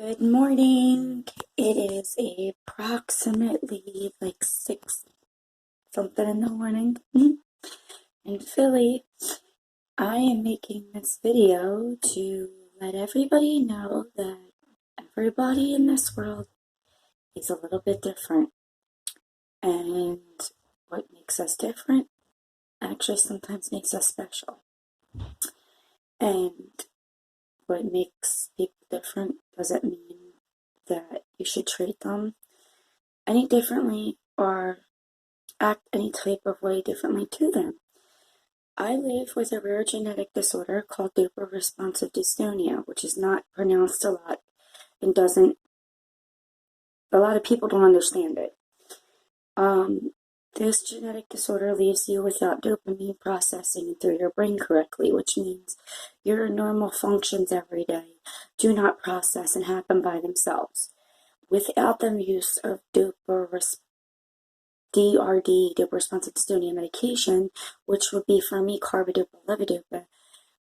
Good morning. It is approximately like 6 something in the morning in Philly. I am making this video to let everybody know that everybody in this world is a little bit different. And what makes us different actually sometimes makes us special. And what makes people different doesn't mean that you should treat them any differently or act any type of way differently to them. I live with a rare genetic disorder called Deopa responsive dystonia, which is not pronounced a lot and a lot of people don't understand it. This genetic disorder leaves you without dopamine processing through your brain correctly, which means your normal functions every day do not process and happen by themselves. Without the use of DRD, Deopa responsive dystonia medication, which would be for me carbidopa, levodopa,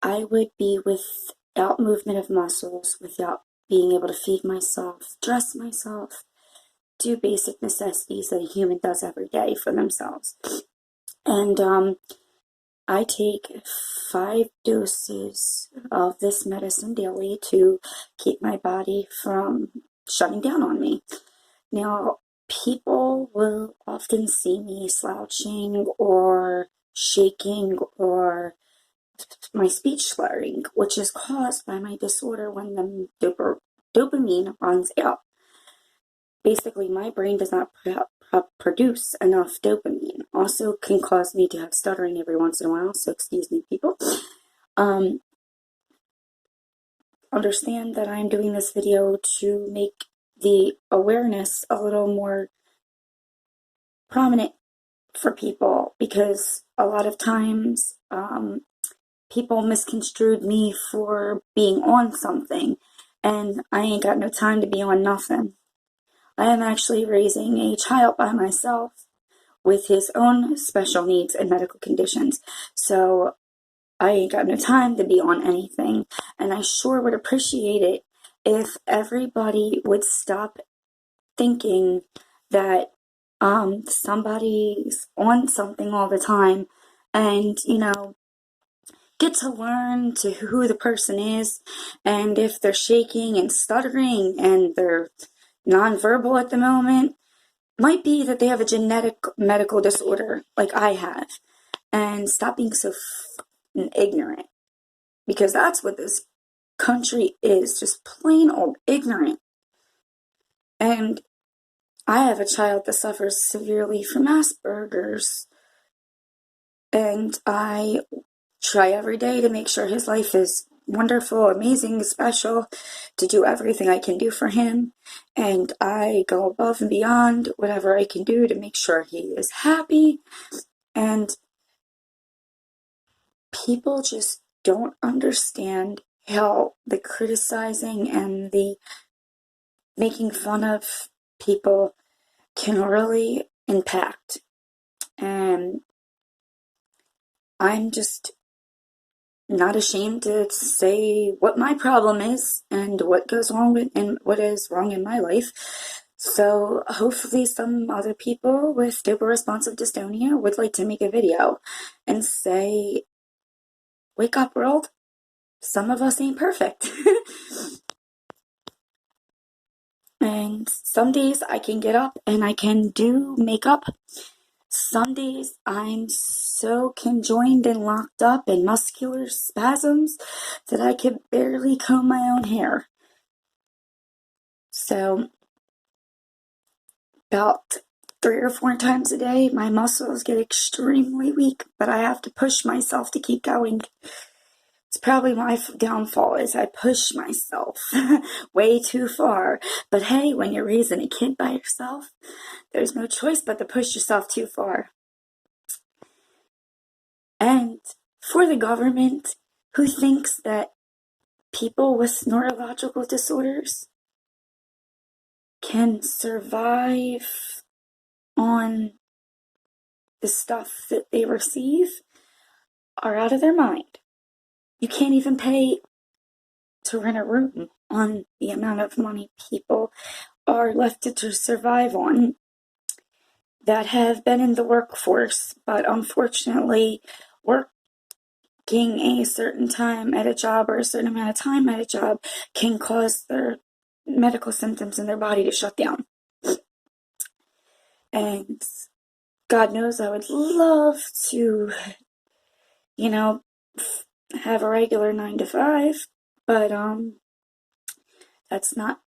I would be without movement of muscles, without being able to feed myself, dress myself, do basic necessities that a human does every day for themselves. And I take 5 doses of this medicine daily to keep my body from shutting down on me. Now, people will often see me slouching or shaking or my speech slurring, which is caused by my disorder when the dopamine runs out. Basically, my brain does not produce enough dopamine. Also can cause me to have stuttering every once in a while, so excuse me, people. Understand that I'm doing this video to make the awareness a little more prominent for people, because a lot of times people misconstrued me for being on something, and I ain't got no time to be on nothing. I am actually raising a child by myself with his own special needs and medical conditions, so I ain't got no time to be on anything, and I sure would appreciate it if everybody would stop thinking that somebody's on something all the time, and get to learn to who the person is, and if they're shaking and stuttering and they're nonverbal at the moment, might be that they have a genetic medical disorder like I have, and stop being so ignorant, because that's what this country is, just plain old ignorant. And I have a child that suffers severely from Asperger's, and I try every day to make sure his life is wonderful, amazing, special, to do everything I can do for him. And I go above and beyond whatever I can do to make sure he is happy. And people just don't understand how the criticizing and the making fun of people can really impact. And I'm just not ashamed to say what my problem is and what goes wrong and what is wrong in my life. So hopefully some other people with Deopa responsive dystonia would like to make a video and say, wake up world, some of us ain't perfect. And some days I can get up and I can do makeup. Some days I'm so conjoined and locked up in muscular spasms that I can barely comb my own hair. So about 3 or 4 times a day, my muscles get extremely weak, but I have to push myself to keep going. It's probably my downfall, is I push myself way too far. But hey, when you're raising a kid by yourself, there's no choice but to push yourself too far. And for the government, who thinks that people with neurological disorders can survive on the stuff that they receive, are out of their mind. You can't even pay to rent a room. on the amount of money people are left to survive on that have been in the workforce, but unfortunately working a certain time at a job or a certain amount of time at a job can cause their medical symptoms in their body to shut down. And God knows I would love to, have a regular 9 to 5, but that's not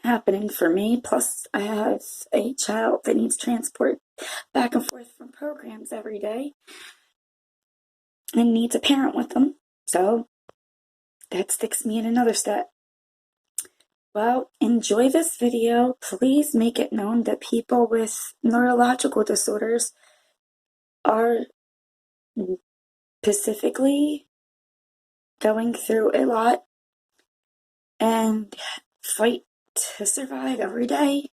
happening for me. Plus, I have a child that needs transport back and forth from programs every day and needs a parent with them. So that sticks me in another step. Well, enjoy this video. Please make it known that people with neurological disorders are specifically going through a lot and fight to survive every day.